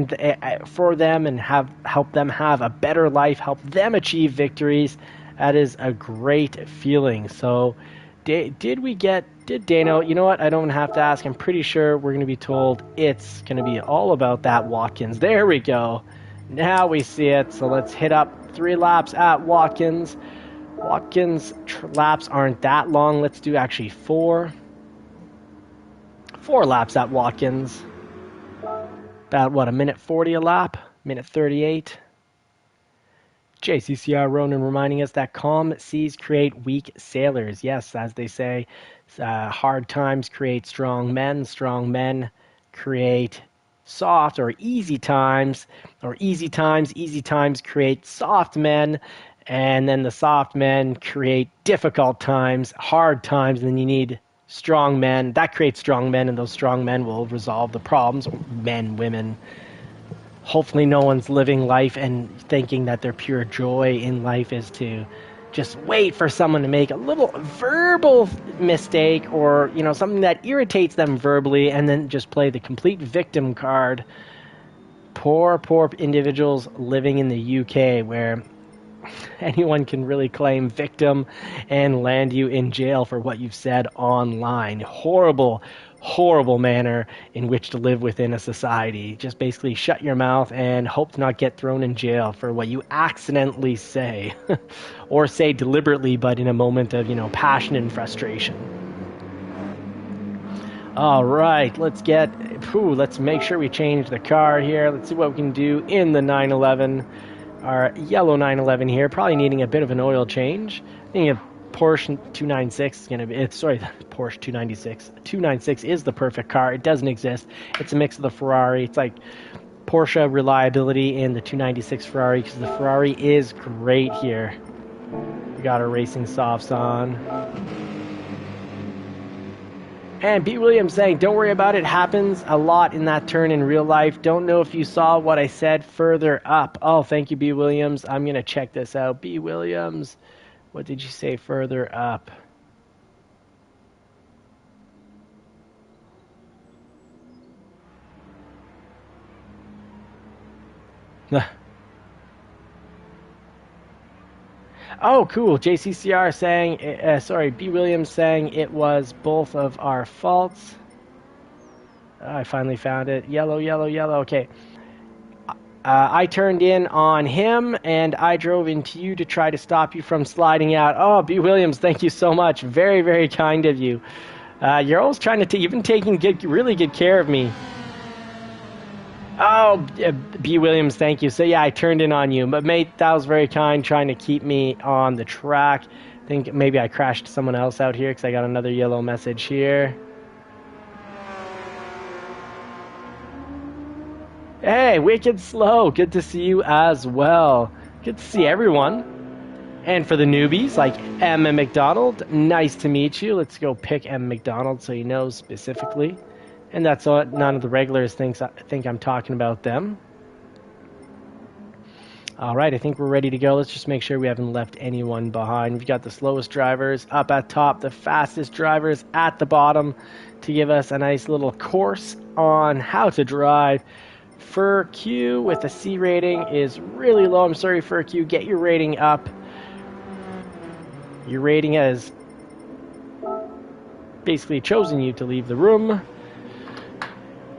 for them and help them have a better life, help them achieve victories. That is a great feeling. So did Dano, you know what? I don't have to ask. I'm pretty sure we're going to be told it's going to be all about that Watkins. There we go. Now we see it. So let's hit up 3 laps at Watkins. Watkins laps aren't that long. Let's do actually 4. 4 laps at Watkins. About, what, a minute 40 a lap? Minute 38. JCCR Ronan reminding us that calm seas create weak sailors. Yes, as they say, hard times create strong men create soft or easy times, easy times create soft men, and then the soft men create difficult times, hard times, and then you need strong men. That creates strong men, and those strong men will resolve the problems. Men, women. Hopefully no one's living life and thinking that their pure joy in life is to just wait for someone to make a little verbal mistake or, something that irritates them verbally and then just play the complete victim card. Poor individuals living in the UK where anyone can really claim victim and land you in jail for what you've said online. Horrible manner in which to live within a society. Just basically shut your mouth and hope to not get thrown in jail for what you accidentally say or say deliberately but in a moment of, passion and frustration. All right, let's make sure we change the car here. Let's see what we can do in the 911. Our yellow 911 here, probably needing a bit of an oil change. I think a Porsche 296 is going to be, Porsche 296. 296 is the perfect car. It doesn't exist. It's a mix of the Ferrari. It's like Porsche reliability in the 296 Ferrari because the Ferrari is great here. We got our racing softs on. And B. Williams saying, don't worry about it. Happens a lot in that turn in real life. Don't know if you saw what I said further up. Oh, thank you, B. Williams. I'm going to check this out. B. Williams, what did you say further up? Oh, cool. JCCR saying, B. Williams saying it was both of our faults. I finally found it. Yellow. Okay. I turned in on him, and I drove into you to try to stop you from sliding out. Oh, B. Williams, thank you so much. Very, very kind of you. You're always trying to you've been taking really good care of me. Oh, B. Williams, thank you. So, yeah, I turned in on you. But, mate, that was very kind, trying to keep me on the track. I think maybe I crashed someone else out here because I got another yellow message here. Hey, Wicked Slow. Good to see you as well. Good to see everyone. And for the newbies, like Emma McDonald, nice to meet you. Let's go pick Emma McDonald so you know specifically. And that's what none of the regulars think I'm talking about them. All right, I think we're ready to go. Let's just make sure we haven't left anyone behind. We've got the slowest drivers up at top, the fastest drivers at the bottom to give us a nice little course on how to drive. Fur Q with a C rating is really low. I'm sorry, Fur Q. Get your rating up. Your rating has basically chosen you to leave the room.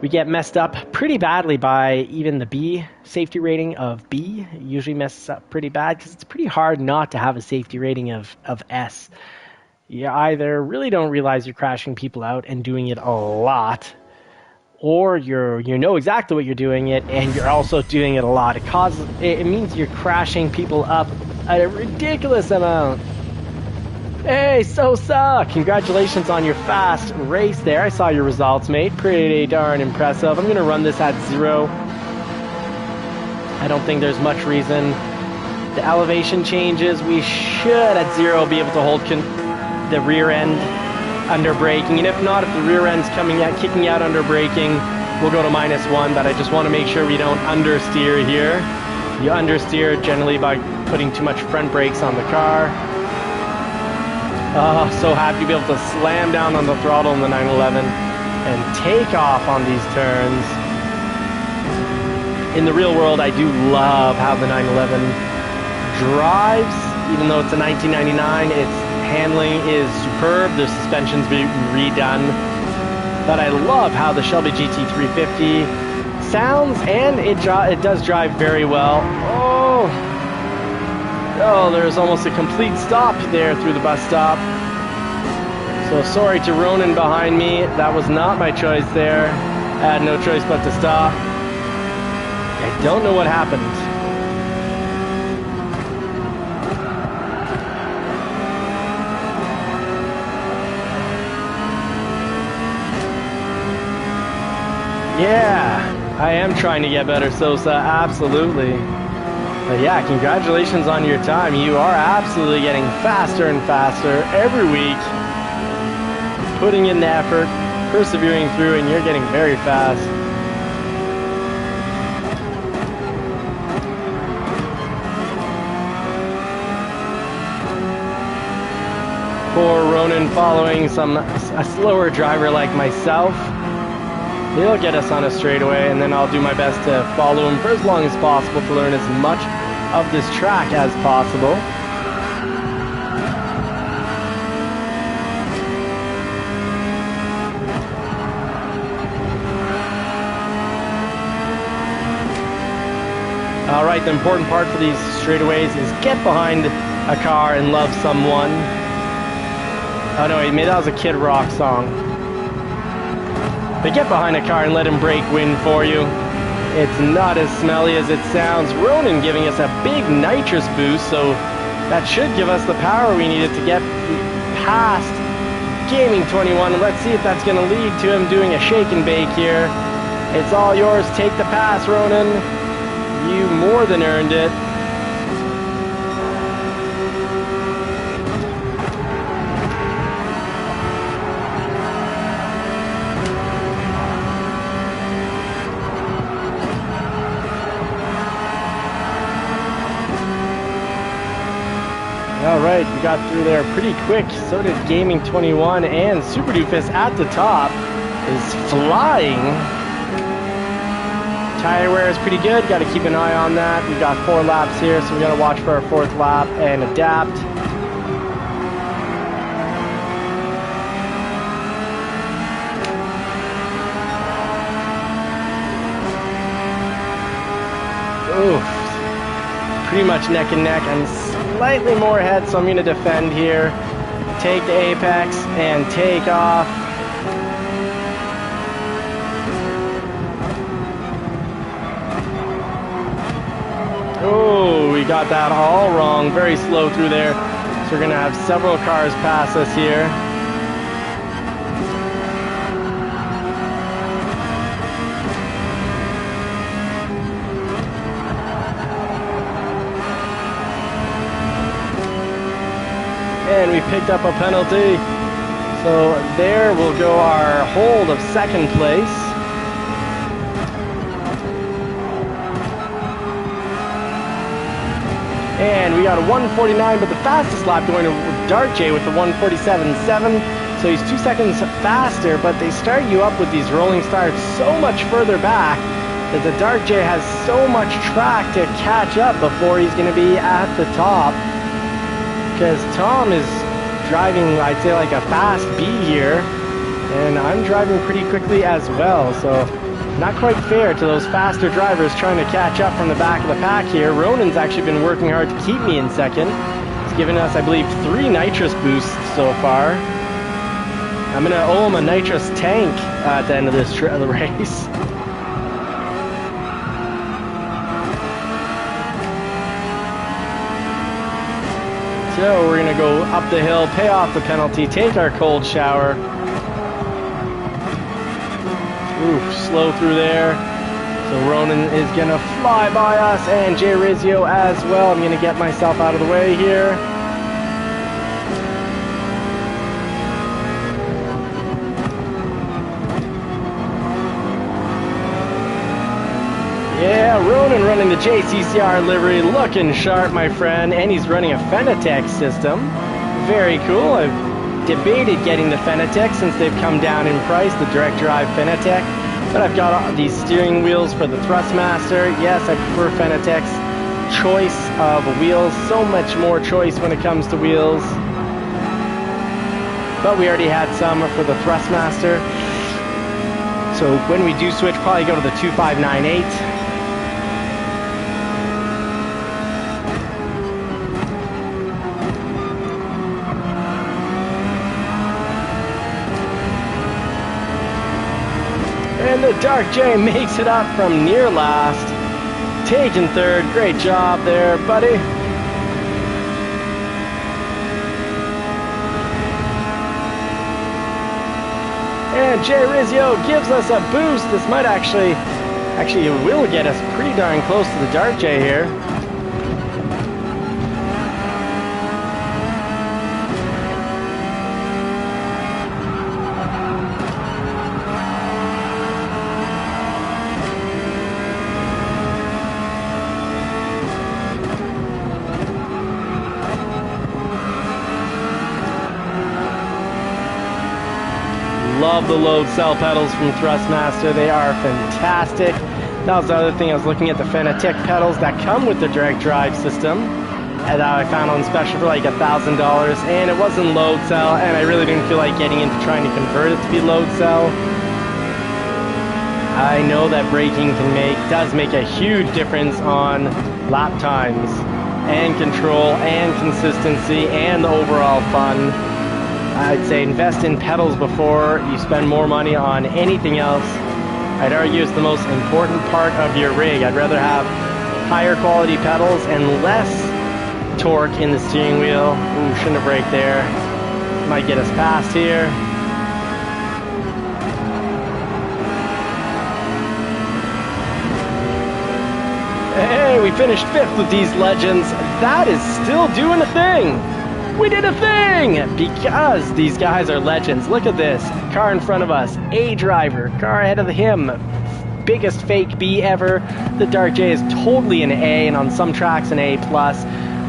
We get messed up pretty badly by even the B safety rating of B. It usually messes up pretty bad because it's pretty hard not to have a safety rating of S. You either really don't realize you're crashing people out and doing it a lot, or you know exactly what you're doing it and you're also doing it a lot. It means you're crashing people up at a ridiculous amount. Hey, Sosa! Congratulations on your fast race there. I saw your results, mate. Pretty darn impressive. I'm going to run this at 0. I don't think there's much reason. The elevation changes. We should, at 0, be able to hold the rear end under braking. And if not, if the rear end's kicking out under braking, we'll go to -1. But I just want to make sure we don't understeer here. You understeer generally by putting too much front brakes on the car. Oh, so happy to be able to slam down on the throttle in the 911 and take off on these turns. In the real world, I do love how the 911 drives. Even though it's a 1999, its handling is superb. The suspension's being redone. But I love how the Shelby GT350 sounds, and it does drive very well. Oh, there's almost a complete stop there through the bus stop. So sorry to Ronan behind me. That was not my choice there. I had no choice but to stop. I don't know what happened. Yeah, I am trying to get better, Sosa. Absolutely. But yeah, congratulations on your time. You are absolutely getting faster and faster every week. Putting in the effort, persevering through, and you're getting very fast. Poor Ronan following a slower driver like myself. He'll get us on a straightaway, and then I'll do my best to follow him for as long as possible to learn as much of this track as possible. Alright, the important part for these straightaways is get behind a car and love someone. Oh no, wait, maybe that was a Kid Rock song. But get behind a car and let him brake win for you. It's not as smelly as it sounds. Ronan giving us a big nitrous boost, so that should give us the power we needed to get past Gaming 21. Let's see if that's going to lead to him doing a shake and bake here. It's all yours. Take the pass, Ronan. You more than earned it. Alright, we got through there pretty quick. So did Gaming 21, and Super Doofus at the top is flying. Tire wear is pretty good. Got to keep an eye on that. We got 4 laps here, so we got to watch for our 4th lap and adapt. Oof. Pretty much neck and neck. I'm slightly more ahead, so I'm going to defend here. Take the apex and take off. Oh, we got that all wrong. Very slow through there. So we're going to have several cars pass us here. And we picked up a penalty. So there will go our hold of 2nd place. And we got a 1:49, but the fastest lap going to Dark J with the 1:47.7. So he's 2 seconds faster, but they start you up with these rolling starts so much further back that the Dark J has so much track to catch up before he's going to be at the top. Because Tom is driving, I'd say, like a fast B here, and I'm driving pretty quickly as well, so not quite fair to those faster drivers trying to catch up from the back of the pack here. Ronan's actually been working hard to keep me in second. He's given us, I believe, 3 nitrous boosts so far. I'm going to owe him a nitrous tank at the end of this the race. So we're going to go up the hill, pay off the penalty, take our cold shower. Oof, slow through there. So Ronan is going to fly by us, and Jay Rizio as well. I'm going to get myself out of the way here. Yeah, Ronan running the JCCR livery, looking sharp, my friend, and he's running a Fenatech system. Very cool. I've debated getting the Fenatech since they've come down in price, the direct drive Fenatech, but I've got these steering wheels for the Thrustmaster. Yes, I prefer Fenatech's choice of wheels, so much more choice when it comes to wheels. But we already had some for the Thrustmaster, so when we do switch, probably go to the 2598. And the Dark J makes it up from near last. Taking third. Great job there, buddy. And Jay Rizio gives us a boost. This might actually it will get us pretty darn close to the Dark J here. Love the load cell pedals from Thrustmaster. They are fantastic. That was the other thing. I was looking at the Fenatech pedals that come with the direct drive system that I found on special for like $1,000, and it wasn't load cell, and I really didn't feel like getting into trying to convert it to be load cell. I know that braking does make a huge difference on lap times and control and consistency and the overall fun. I'd say invest in pedals before you spend more money on anything else. I'd argue it's the most important part of your rig. I'd rather have higher quality pedals and less torque in the steering wheel. Ooh, shouldn't have braked there. Might get us past here. Hey, we finished 5th with these legends. That is still doing a thing. We did a thing! Because these guys are legends. Look at this. Car in front of us. A driver. Car ahead of him. Biggest fake B ever. The Dark J is totally an A, and on some tracks an A+.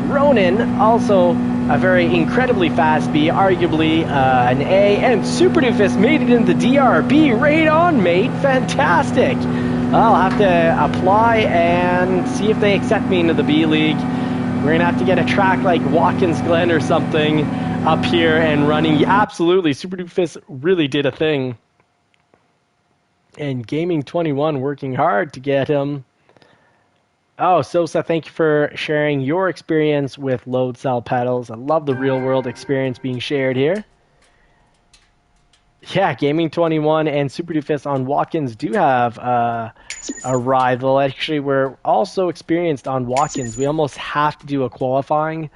Ronan, also a very incredibly fast B, arguably an A. And Super Doofus made it into DRB. Right on, mate. Fantastic. I'll have to apply and see if they accept me into the B League. We're going to have to get a track like Watkins Glen or something up here and running. Absolutely, Super Doofus really did a thing. And Gaming 21 working hard to get him. Oh, Sosa, thank you for sharing your experience with load cell pedals. I love the real world experience being shared here. Yeah, Gaming 21 and Super Doofus on Watkins do have a rival. Actually, we're also experienced on Watkins. We almost have to do a qualifying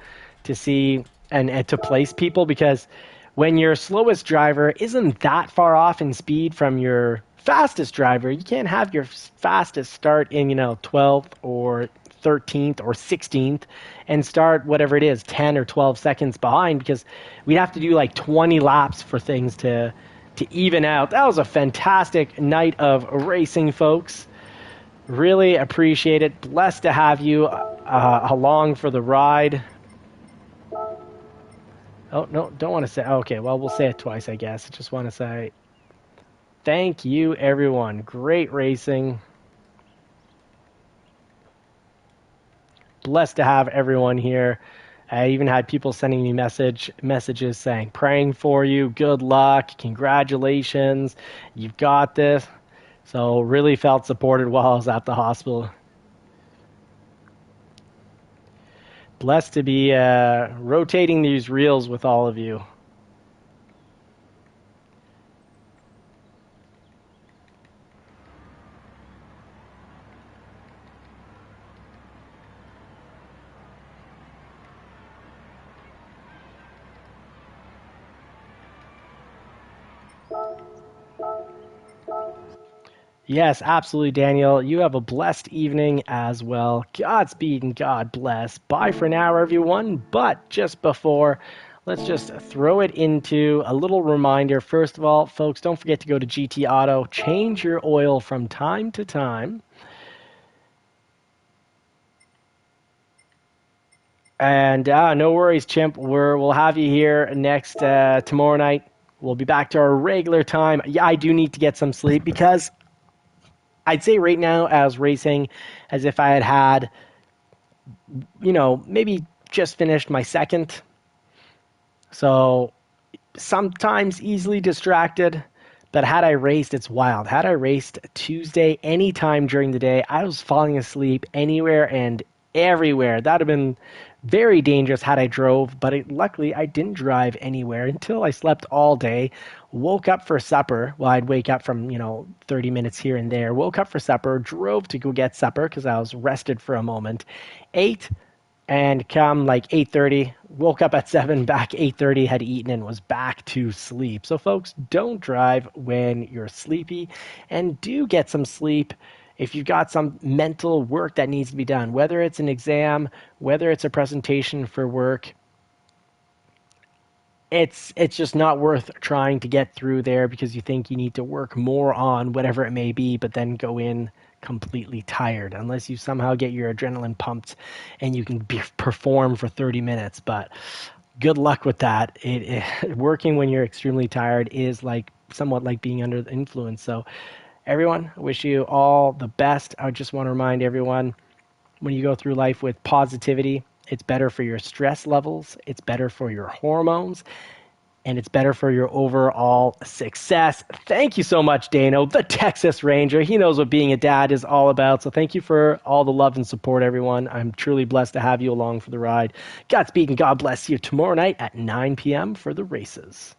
to see and to place people, because when your slowest driver isn't that far off in speed from your fastest driver, you can't have your fastest start in 12th or 13th or 16th and start whatever it is 10 or 12 seconds behind, because we have to do like 20 laps for things to even out. That was a fantastic night of racing, folks. Really appreciate it. Blessed to have you along for the ride. Oh, no, don't want to say. Okay, well, we'll say it twice, I guess. Just want to say thank you, everyone. Great racing. Blessed to have everyone here. I even had people sending me messages saying, praying for you, good luck, congratulations, you've got this. So really felt supported while I was at the hospital. Blessed to be rotating these reels with all of you. Yes, absolutely, Daniel. You have a blessed evening as well. Godspeed and God bless. Bye for now, everyone. But just before, let's just throw it into a little reminder. First of all, folks, don't forget to go to GT Auto. Change your oil from time to time. And no worries, Chimp. We'll have you here next tomorrow night. We'll be back to our regular time. Yeah, I do need to get some sleep because I'd say right now, as racing, as if I had, maybe just finished my second. So sometimes easily distracted. But had I raced, it's wild. Had I raced Tuesday anytime during the day, I was falling asleep anywhere and everywhere. That would have been very dangerous had I drove, but luckily I didn't drive anywhere until I slept all day. Woke up for supper. Well, I'd wake up from, 30 minutes here and there. Woke up for supper, drove to go get supper because I was rested for a moment. Ate, and come like 8:30, woke up at 7, back 8:30, had eaten and was back to sleep. So folks, don't drive when you're sleepy, and do get some sleep if you've got some mental work that needs to be done, whether it's an exam, whether it's a presentation for work. It's just not worth trying to get through there because you think you need to work more on whatever it may be, but then go in completely tired unless you somehow get your adrenaline pumped and you can perform for 30 minutes. But good luck with that. Working when you're extremely tired is like somewhat like being under the influence. So everyone, wish you all the best. I just want to remind everyone, when you go through life with positivity, it's better for your stress levels, it's better for your hormones, and it's better for your overall success. Thank you so much, Dano, the Texas Ranger. He knows what being a dad is all about. So thank you for all the love and support, everyone. I'm truly blessed to have you along for the ride. Godspeed and God bless you tomorrow night at 9 p.m. for the races.